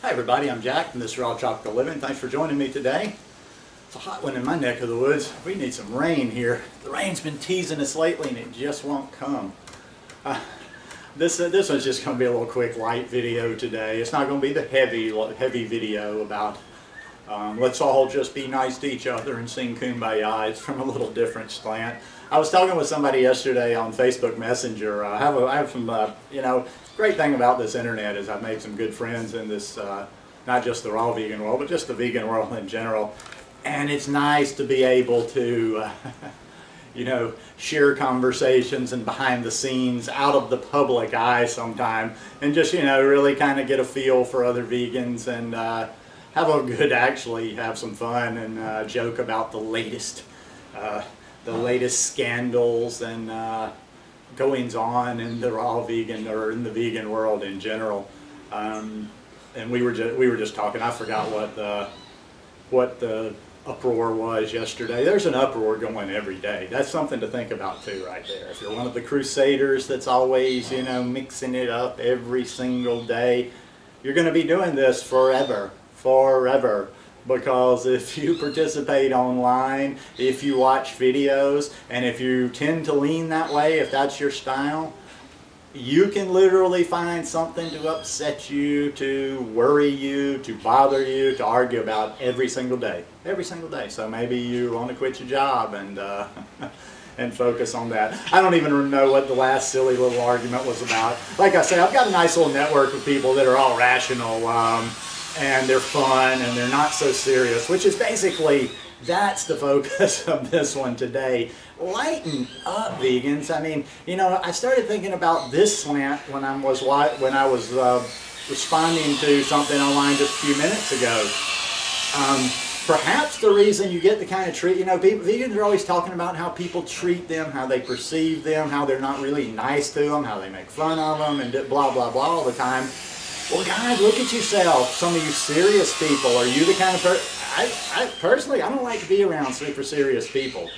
Hi everybody, I'm Jack from this Raw Tropical Living. Thanks for joining me today. It's a hot one in my neck of the woods. We need some rain here. The rain's been teasing us lately and it just won't come. This one's just going to be a little quick light video today. It's not going to be the heavy video about let's all just be nice to each other and sing Kumbaya. It's from a little different slant. I was talking with somebody yesterday on Facebook Messenger. I have some, great thing about this internet is I've made some good friends in this, not just the raw vegan world, but just the vegan world in general. And it's nice to be able to, share conversations and behind the scenes out of the public eye sometime, and just, really kind of get a feel for other vegans and have some fun and joke about the latest scandals and goings on in the raw vegan or in the vegan world in general. And we were just talking. I forgot what the uproar was yesterday. There's an uproar going every day. That's something to think about too, right there. If you're one of the crusaders that's always mixing it up every single day, you're going to be doing this forever. Because if you participate online, if you watch videos, and if you tend to lean that way, if that's your style, you can literally find something to upset you, to worry you, to bother you, to argue about every single day. Every single day. So maybe you want to quit your job and and focus on that. I don't even know what the last silly little argument was about. Like I said, I've got a nice little network of people that are all rational. And they're fun and they're not so serious, which is basically, that's the focus of this one today. Lighten up, vegans. I mean, I started thinking about this slant when I was responding to something online just a few minutes ago. Perhaps the reason you get the kind of treat, vegans are always talking about how people treat them, how they perceive them, how they're not really nice to them, how they make fun of them, and blah, blah, blah all the time. Well, guys, look at yourself. Some of you serious people. Are you the kind of person? Personally, I don't like to be around super serious people.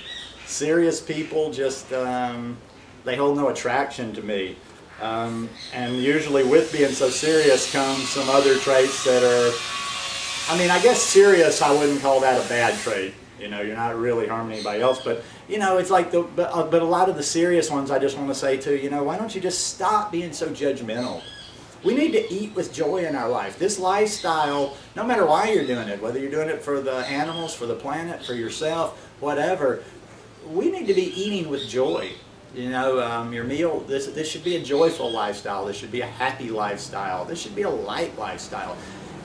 Serious people just, they hold no attraction to me. And usually with being so serious comes some other traits that are, I guess serious, I wouldn't call that a bad trait. You're not really harming anybody else, but it's like but a lot of the serious ones I just want to say too, why don't you just stop being so judgmental? We need to eat with joy in our life. This lifestyle, no matter why you're doing it, whether you're doing it for the animals, for the planet, for yourself, whatever, we need to be eating with joy. Your meal, this should be a joyful lifestyle. This should be a happy lifestyle. This should be a light lifestyle.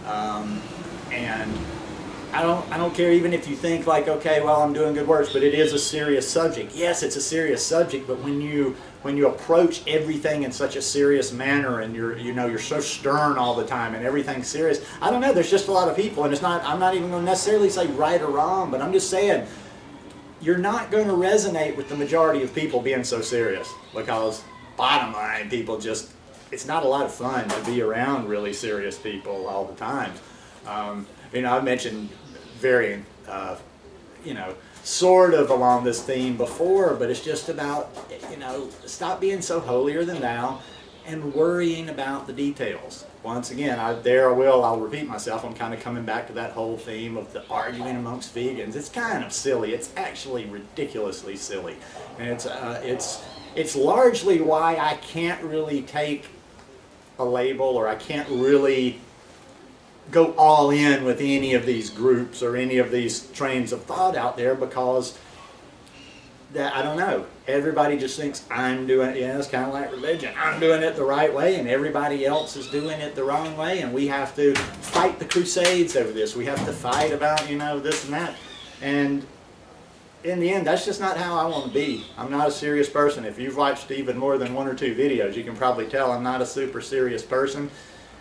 And I don't care even if you think like, okay, well, I'm doing good works, but it is a serious subject. Yes, it's a serious subject, but when you approach everything in such a serious manner and you're so stern all the time and everything's serious, I don't know, there's just a lot of people, and I'm not even going to necessarily say right or wrong, but I'm just saying you're not going to resonate with the majority of people being so serious, because bottom line, it's not a lot of fun to be around really serious people all the time. I've mentioned varying, sort of along this theme before, but it's just about, stop being so holier than thou and worrying about the details. Once again, I'll repeat myself, I'm kind of coming back to that whole theme of the arguing amongst vegans. It's kind of silly. It's actually ridiculously silly. And it's largely why I can't really take a label, or I can't really go all in with any of these groups or any of these trains of thought out there, because I don't know, everybody just thinks I'm doing it, it's kind of like religion, I'm doing it the right way and everybody else is doing it the wrong way, and we have to fight the crusades over this, we have to fight about this and that, and in the end that's just not how I want to be. I'm not a serious person. If you've watched even more than 1 or 2 videos, you can probably tell I'm not a super serious person,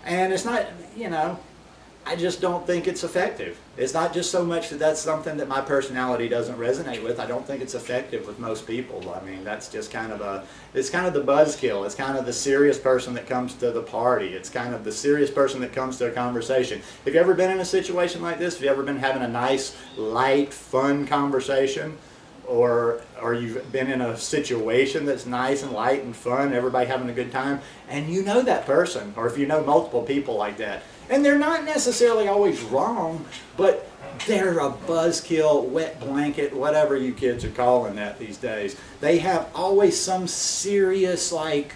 and it's not, I just don't think it's effective. It's not just so much that that's something that my personality doesn't resonate with. I don't think it's effective with most people. That's just it's kind of the buzzkill. It's kind of the serious person that comes to the party. It's kind of the serious person that comes to a conversation. Have you ever been in a situation like this? Have you ever been having a nice, light, fun conversation? or you've been in a situation that's nice and light and fun, everybody having a good time, and you know that person, or if you know multiple people like that, and they're not necessarily always wrong, but they're a buzzkill, wet blanket, whatever you kids are calling that these days. They have always some serious like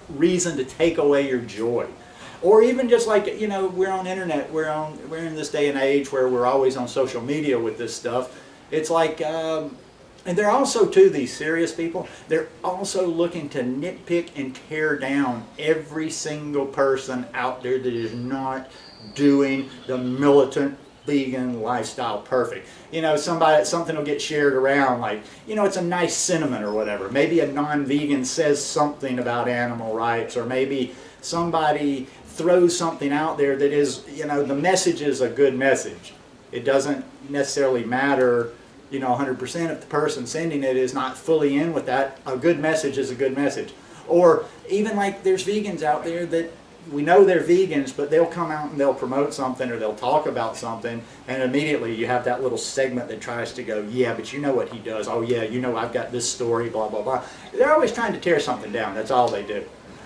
reason to take away your joy. Or even just like, you know, we're on internet, we're in this day and age where we're always on social media with this stuff. It's like, and they're also too, these serious people, they're also looking to nitpick and tear down every single person out there that is not doing the militant vegan lifestyle perfect. You know, something will get shared around like, you know, it's a nice sentiment or whatever. Maybe a non-vegan says something about animal rights, or maybe somebody throws something out there that is, you know, the message is a good message. It doesn't necessarily matter, you know, 100% if the person sending it is not fully in with that. A good message is a good message. Or even like there's vegans out there that we know they're vegans, but they'll come out and they'll promote something or they'll talk about something, and immediately you have that little segment that tries to go, yeah, but you know what he does. Oh yeah, you know, I've got this story, blah, blah, blah. They're always trying to tear something down. That's all they do.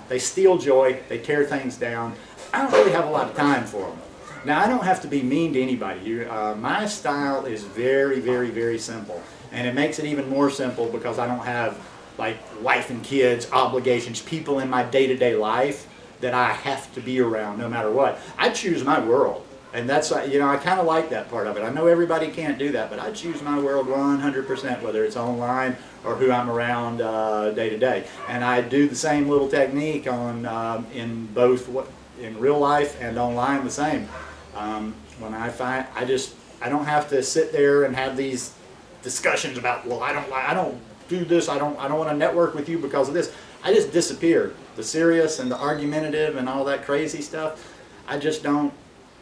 They steal joy. They tear things down. I don't really have a lot of time for them. Now, I don't have to be mean to anybody. My style is very, very, very simple. And it makes it even more simple because I don't have like wife and kids, obligations, people in my day-to-day life that I have to be around no matter what. I choose my world. And that's, you know, I kind of like that part of it. I know everybody can't do that, but I choose my world 100%, whether it's online or who I'm around day to day. And I do the same little technique on in both in real life and online the same. When I find, I don't have to sit there and have these discussions about, well, I don't do this, I don't want to network with you because of this. I just disappear. The serious and the argumentative and all that crazy stuff, I just don't,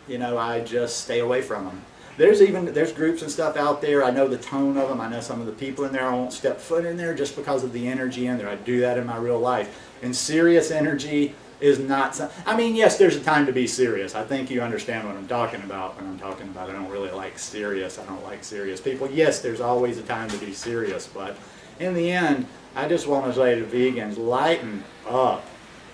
you know, I just stay away from them. There's groups and stuff out there. I know the tone of them. I know some of the people in there. I won't step foot in there just because of the energy in there. I do that in my real life. And serious energy is not, I mean, yes, there's a time to be serious. I think you understand what I'm talking about when I'm talking about I don't really like serious. I don't like serious people. Yes, there's always a time to be serious, but in the end, I just want to say to vegans, lighten up.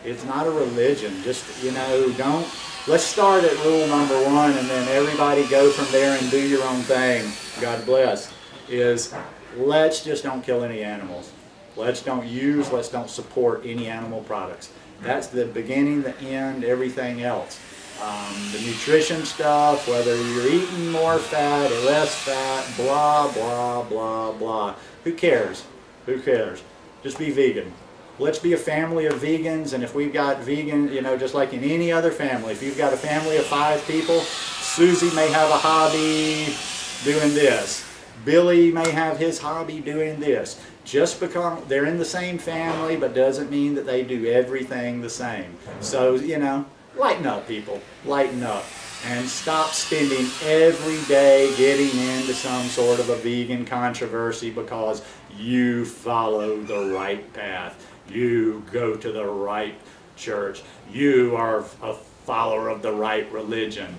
It's not a religion. Just, you know, let's start at rule number 1 and then everybody go from there and do your own thing. God bless. Is let's just don't kill any animals. Let's don't support any animal products. That's the beginning, the end, everything else. The nutrition stuff, whether you're eating more fat or less fat, blah, blah, blah, blah. Who cares? Who cares? Just be vegan. Let's be a family of vegans, and if we've got vegan, you know, just like in any other family, if you've got a family of 5 people, Susie may have a hobby doing this. Billy may have his hobby doing this. Just because they're in the same family, but doesn't mean that they do everything the same. So, you know, lighten up, people. Lighten up. And stop spending every day getting into some sort of a vegan controversy because you follow the right path. You go to the right church. You are a follower of the right religion.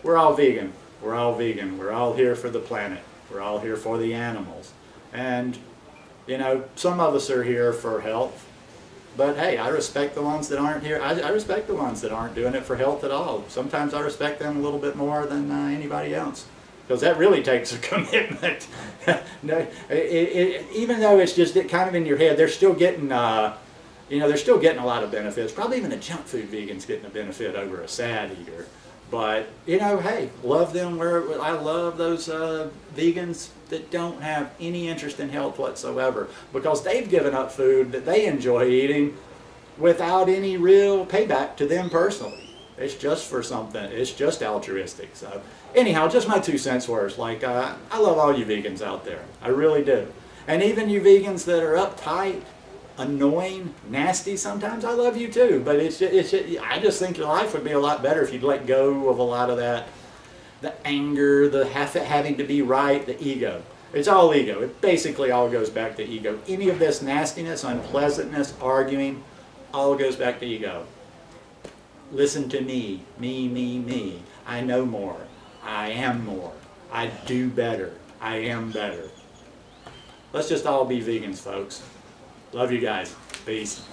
We're all vegan. We're all vegan. We're all here for the planet. We're all here for the animals. And, you know, some of us are here for health. But hey, I respect the ones that aren't here. I respect the ones that aren't doing it for health at all. Sometimes I respect them a little bit more than anybody else. Because that really takes a commitment. No, even though it's just kind of in your head, they're still getting, you know, they're still getting a lot of benefits. Probably even a junk food vegan's getting a benefit over a sad eater. But, you know, hey, love them. I love those vegans that don't have any interest in health whatsoever because they've given up food that they enjoy eating without any real payback to them personally. It's just for something. It's just altruistic. So, anyhow, just my 2 cents worth. Like, I love all you vegans out there. I really do. And even you vegans that are uptight, annoying, nasty sometimes, I love you too. But I just think your life would be a lot better if you'd let go of a lot of that, the anger, the having to be right, the ego. It's all ego. It basically all goes back to ego. Any of this nastiness, unpleasantness, arguing, all goes back to ego. Listen to me, me. I know more. I am more. I do better. I am better. Let's just all be vegans, folks. Love you guys. Peace.